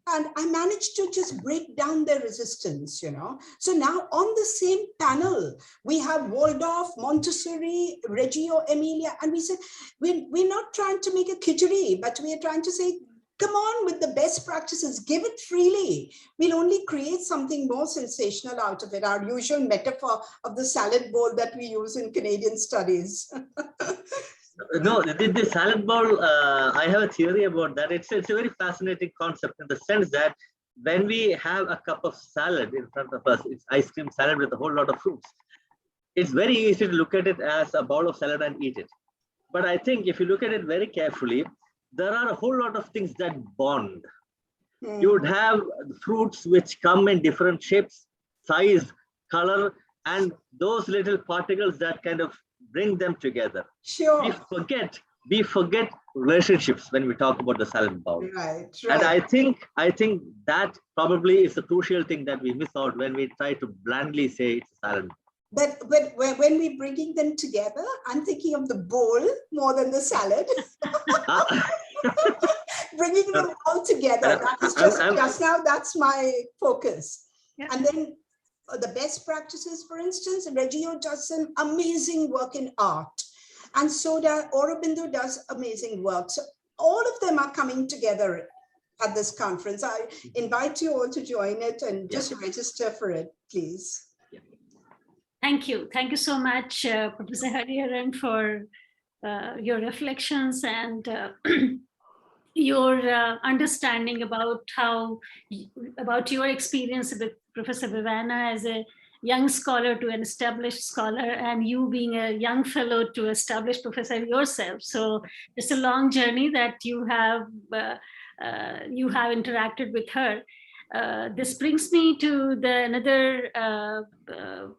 And I managed to just break down their resistance, you know. So now on the same panel, we have Waldorf, Montessori, Reggio Emilia, and we said, we're not trying to make a khichdi, but we are trying to say, come on with the best practices, give it freely. We'll only create something more sensational out of it, our usual metaphor of the salad bowl that we use in Canadian studies. No, the salad bowl, I have a theory about that. It's a very fascinating concept, in the sense that when we have a cup of salad in front of us, it's ice cream salad with a whole lot of fruits. It's very easy to look at it as a bowl of salad and eat it. But I think if you look at it very carefully, there are a whole lot of things that bond. You would have fruits which come in different shapes, size, color, and those little particles that kind of bring them together. Sure. We forget relationships when we talk about the salad bowl. Right. And I think that probably is the crucial thing that we miss out when we try to blandly say it's a salad bowl. But when we're bringing them together, I'm thinking of the bowl more than the salad. Bringing them all together. That is just now, that's my focus. Yeah. And then the best practices, for instance, Reggio does some amazing work in art. And so does Aurobindo does amazing work. So all of them are coming together at this conference. I invite you all to join it and just register for it, please. Thank you. Thank you so much, Professor Hariharan, for your reflections and your understanding about your experience with Professor Vevaina as a young scholar to an established scholar, and you being a young fellow to established professor yourself. So it's a long journey that you have interacted with her. This brings me to another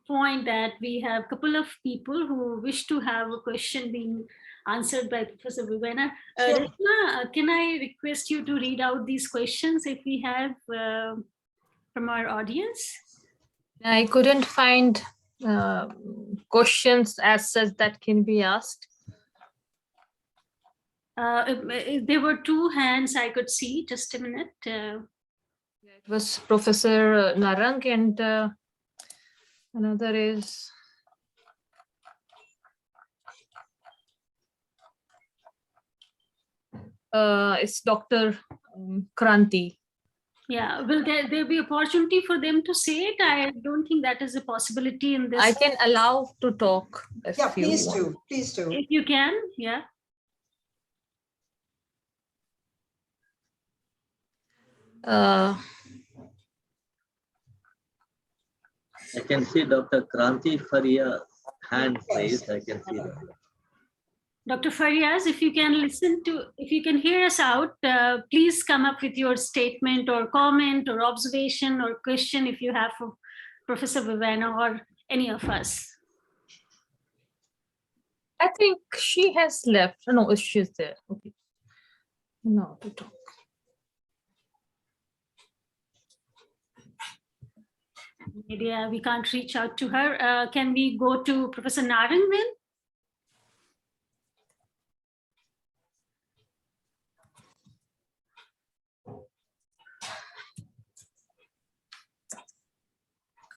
point, that we have a couple of people who wish to have a question being answered by Professor Vevaina. Sure. Reshma, can I request you to read out these questions if we have from our audience? I couldn't find questions as such that can be asked. There were two hands I could see. Just a minute. It was Professor Narang, and another is it's Dr. Kranti. Yeah, will there be opportunity for them to say it? I don't think that is a possibility in this. I can allow to talk. Yeah, please do. Please do. If you can, yeah. I can see Dr. Kranti Faria's hand raised. I can see that. Dr. Farias, if you can if you can hear us out, please come up with your statement or comment or observation or question if you have for Professor Vevaina or any of us. I think she has left. No, she's there. Okay. No, to talk. Maybe we can't reach out to her. Can we go to Professor Narang then?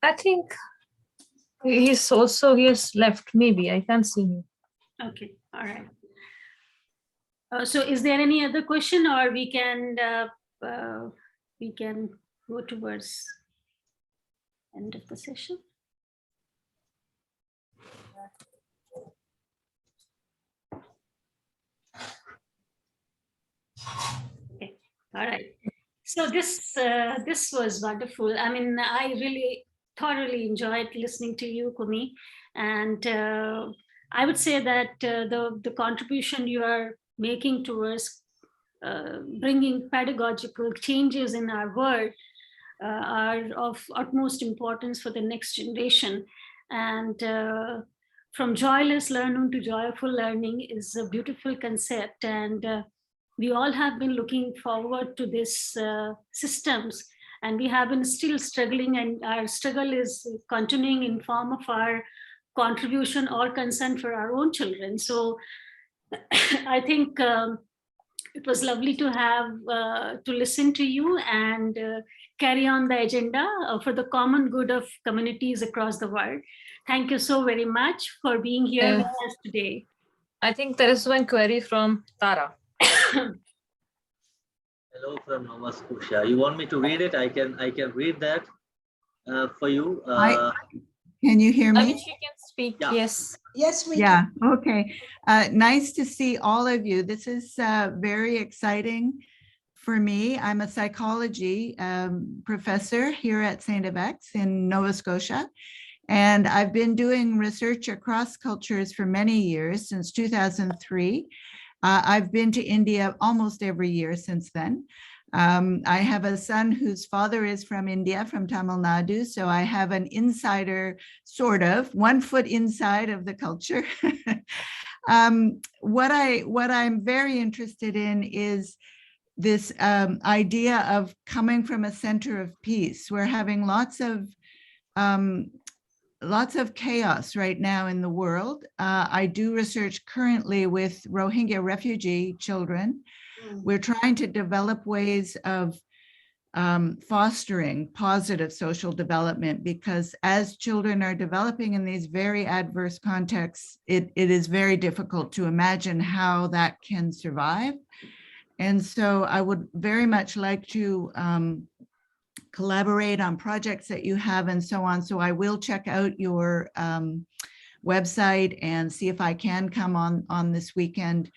I think he has left. Maybe I can't see him. Okay, all right. So is there any other question, or we can go towards end of the session? Okay, all right. So this was wonderful. I mean, I really thoroughly enjoyed listening to you, Koomi, and I would say that the contribution you are making towards bringing pedagogical changes in our world are of utmost importance for the next generation. And from joyless learning to joyful learning is a beautiful concept. And we all have been looking forward to this systems, and we have been still struggling, and our struggle is continuing in form of our contribution or concern for our own children. So I think it was lovely to have to listen to you and carry on the agenda for the common good of communities across the world. Thank you so very much for being here with us today. I think there is one query from Tara. Hello from Nova Scotia. You want me to read it? I can read that for you. Can you hear I mean, me? she can speak. Yeah. Yes. Yes, we Yeah, can. okay. Nice to see all of you. This is very exciting for me. I'm a psychology professor here at St. FX in Nova Scotia. And I've been doing research across cultures for many years, since 2003. I've been to India almost every year since then. I have a son whose father is from India, from Tamil Nadu. So I have an insider, sort of, 1 foot inside of the culture. What I'm very interested in is this idea of coming from a center of peace. We're having lots of chaos right now in the world. I do research currently with Rohingya refugee children. We're trying to develop ways of fostering positive social development, because as children are developing in these very adverse contexts, it is very difficult to imagine how that can survive. And so I would very much like to collaborate on projects that you have and so on. So I will check out your website and see if I can come on this weekend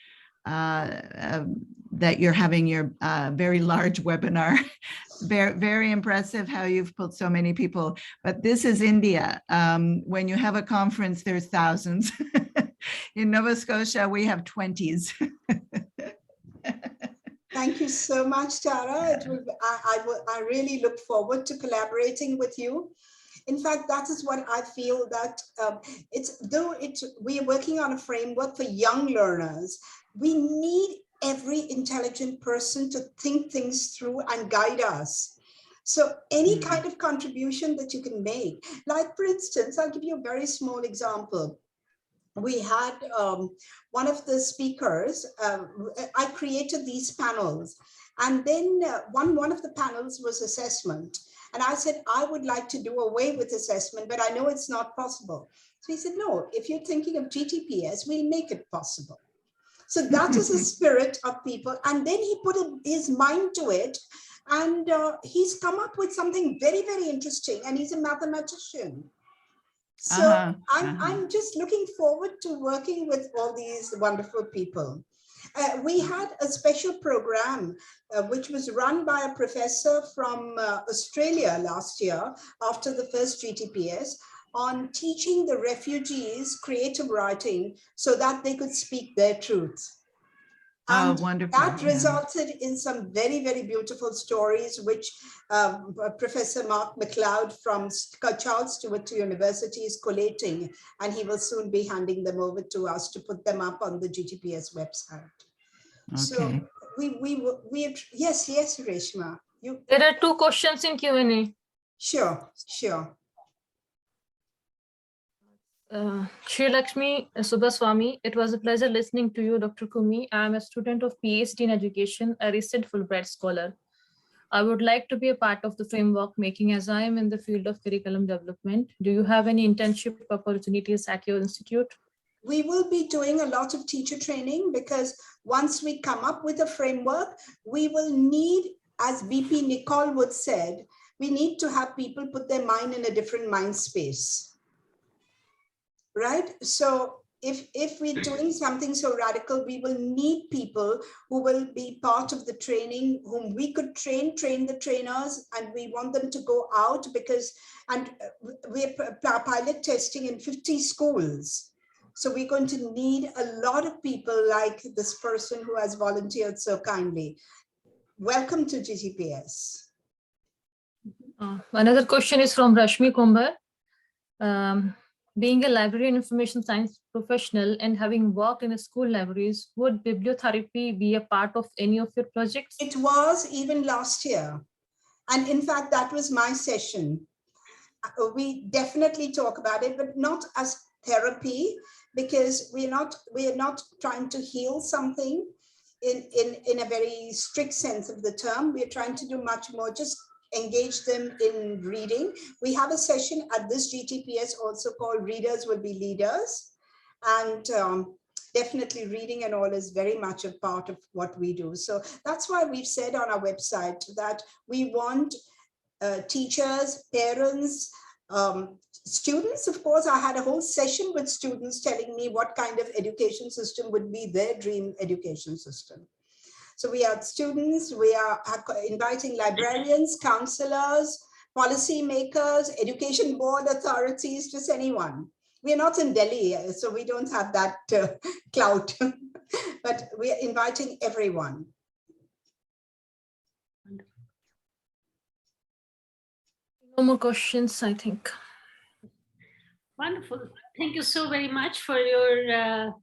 that you're having your very large webinar. Very, very impressive how you've put so many people, but this is India. When you have a conference, there's thousands. In Nova Scotia, we have 20s. Thank you so much, Tara. I really look forward to collaborating with you. In fact, that is what I feel, that we are working on a framework for young learners. We need every intelligent person to think things through and guide us. So any kind of contribution that you can make, like for instance, I'll give you a very small example. We had one of the speakers, I created these panels, and then one of the panels was assessment. And I said, I would like to do away with assessment, but I know it's not possible. So he said, no, if you're thinking of GTPS, we'll make it possible. So that is the spirit of people. And then he put his mind to it, and he's come up with something very, very interesting. And he's a mathematician. So I'm just looking forward to working with all these wonderful people. We had a special program which was run by a professor from Australia last year after the first GTPS on teaching the refugees creative writing so that they could speak their truth. And wonderful. that yeah. resulted in some very, very beautiful stories, which Professor Mark McLeod from Charles Stewart University is collating, and he will soon be handing them over to us to put them up on the GTPS website. So Okay. yes, Reshma. There are 2 questions in Q&A. Sure. Shri Lakshmi Subhaswamy, it was a pleasure listening to you, Dr. Coomi. I am a student of PhD in education, a recent Fulbright scholar. I would like to be a part of the framework making as I am in the field of curriculum development. Do you have any internship opportunities at your institute? We will be doing a lot of teacher training, because once we come up with a framework, we will need, as VP Nicole would said, we need to have people put their mind in a different mind space. Right? So if we're doing something so radical, we will need people who will be part of the training, whom we could train the trainers, and we want them to go out and we're pilot testing in 50 schools. So we're going to need a lot of people like this person who has volunteered so kindly. Welcome to GTPS. Another question is from Rashmi Kumbar. Being a library and information science professional and having worked in school libraries, would bibliotherapy be a part of any of your projects? It was even last year. And in fact, that was my session. We definitely talk about it, but not as therapy, because we are not trying to heal something in a very strict sense of the term. We're trying to do much more, just engage them in reading. We have a session at this GTPS also called Readers Will Be Leaders. And definitely reading and all is very much a part of what we do. So that's why we've said on our website that we want teachers, parents, students. Of course, I had a whole session with students telling me what kind of education system would be their dream education system. So we are students, we are inviting librarians, counselors, policy makers, education board authorities, just anyone. We are not in Delhi, so we don't have that clout, but we are inviting everyone. No more questions, I think. Wonderful. Thank you so very much for your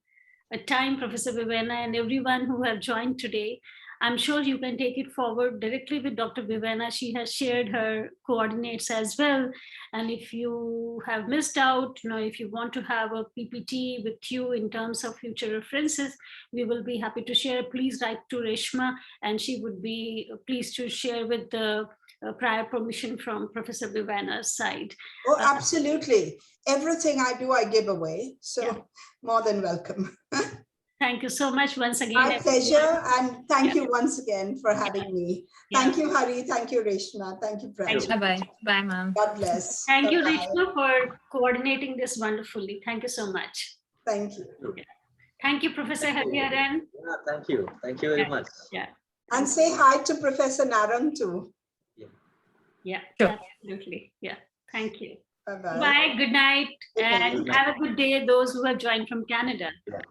time, Professor Vevaina, and everyone who have joined today. I'm sure you can take it forward directly with Dr. Vevaina. She has shared her coordinates as well. And if you have missed out, if you want to have a PPT with you in terms of future references, we will be happy to share. Please write to Reshma, and she would be pleased to share with the prior permission from Professor Vevaina's side. Oh, absolutely. Everything I do, I give away. So yeah. More than welcome. Thank you so much once again. My pleasure. And thank you once again for having me. Thank you, Hari. Thank you, Reshma. Thank you, Prachi. Bye-bye. Bye, ma'am. God bless. Thank you, Bye-bye. Reshma, for coordinating this wonderfully. Thank you so much. Thank you. Thank you, Professor Hariharan. Yeah, thank you. Thank you very much. Yeah. And say hi to Professor Narang too. Yeah, sure. Absolutely. Yeah. Thank you. Bye-bye. Bye. Good night. And have a good day, those who have joined from Canada. Yeah.